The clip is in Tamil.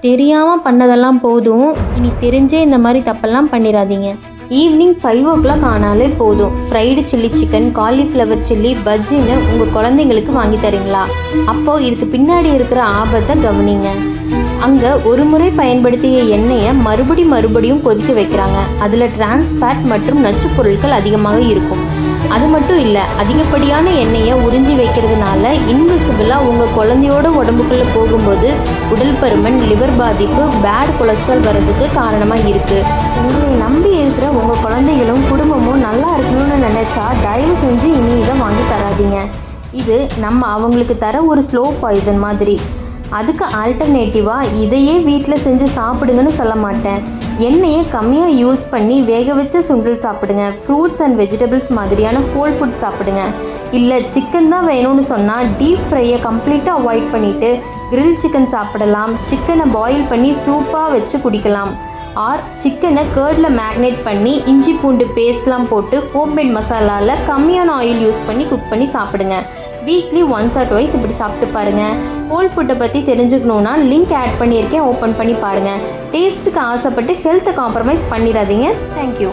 தெரியாமல் பண்ணதெல்லாம் போதும், இனி தெரிஞ்சே இந்த மாதிரி தப்பெல்லாம் பண்ணிடாதீங்க. ஈவினிங் 5 ஆனாலே போதும், fried chilli chicken, cauliflower chilli, பஜ்ஜின்னு உங்கள் குழந்தைங்களுக்கு வாங்கி தரீங்களா? அப்போது இதுக்கு பின்னாடி இருக்கிற ஆபத்தை கவனிங்க. அங்கே ஒரு முறை பயன்படுத்திய எண்ணெயை மறுபடியும் கொதிக்க வைக்கிறாங்க. அதில் டிரான்ஸ் ஃபேட் மற்றும் நச்சு பொருட்கள் அதிகமாக இருக்கும். அது மட்டும் இல்லை, அதிகப்படியான எண்ணெயை உறிஞ்சி வைக்கிறதுனால இன்விசிபிளாக உங்கள் குழந்தையோட உடம்புக்குள்ளே போகும்போது உடல் பருமன், லிவர் பாதிப்பு, பேட் கொலஸ்ட்ரால் வர்றதுக்கு காரணமாக இருக்குது. உங்களை நம்பி இருக்கிற உங்கள் குழந்தைகளும் குடும்பமும் நல்லா இருக்கணும்னு நினச்சா தயவு செஞ்சு இனி இதை வாங்கி தராதீங்க. இது நம்ம அவங்களுக்கு தர ஒரு ஸ்லோ பாய்சன் மாதிரி. அதுக்கு ஆல்டர்னேட்டிவாக இதையே வீட்டில் செஞ்சு சாப்பிடுங்கன்னு சொல்ல மாட்டேன். எண்ணெயை கம்மியாக யூஸ் பண்ணி வேக வச்ச சுண்டல் சாப்பிடுங்க. ஃப்ரூட்ஸ் அண்ட் வெஜிடபிள்ஸ் மாதிரியான ஹோல் ஃபுட் சாப்பிடுங்க. இல்லை சிக்கன் தான் வேணும்னு சொன்னால் டீப் ஃப்ரையை கம்ப்ளீட்டாக அவாய்ட் பண்ணிவிட்டு கிரில் சிக்கன் சாப்பிடலாம். சிக்கனை பாயில் பண்ணி சூப்பாக வச்சு குடிக்கலாம். ஆர் சிக்கனை கேர்டில் மேக்னேட் பண்ணி இஞ்சி பூண்டு பேஸ்ட்லாம் போட்டு ஹோம்மேட் மசாலாவில் கம்மியான ஆயில் யூஸ் பண்ணி குக் பண்ணி சாப்பிடுங்க. வீக்லி ஒன்ஸ் ஆர் ட்வைஸ் இப்படி சாப்பிட்டு பாருங்கள். ஹோல் ஃபுட்டை பற்றி தெரிஞ்சுக்கணுன்னா லிங்க் ஆட் பண்ணியிருக்கேன், ஓப்பன் பண்ணி பாருங்கள். டேஸ்ட்டுக்கு ஆசைப்பட்டு ஹெல்த்தை காம்ப்ரமைஸ் பண்ணிடாதீங்க. தேங்க்யூ.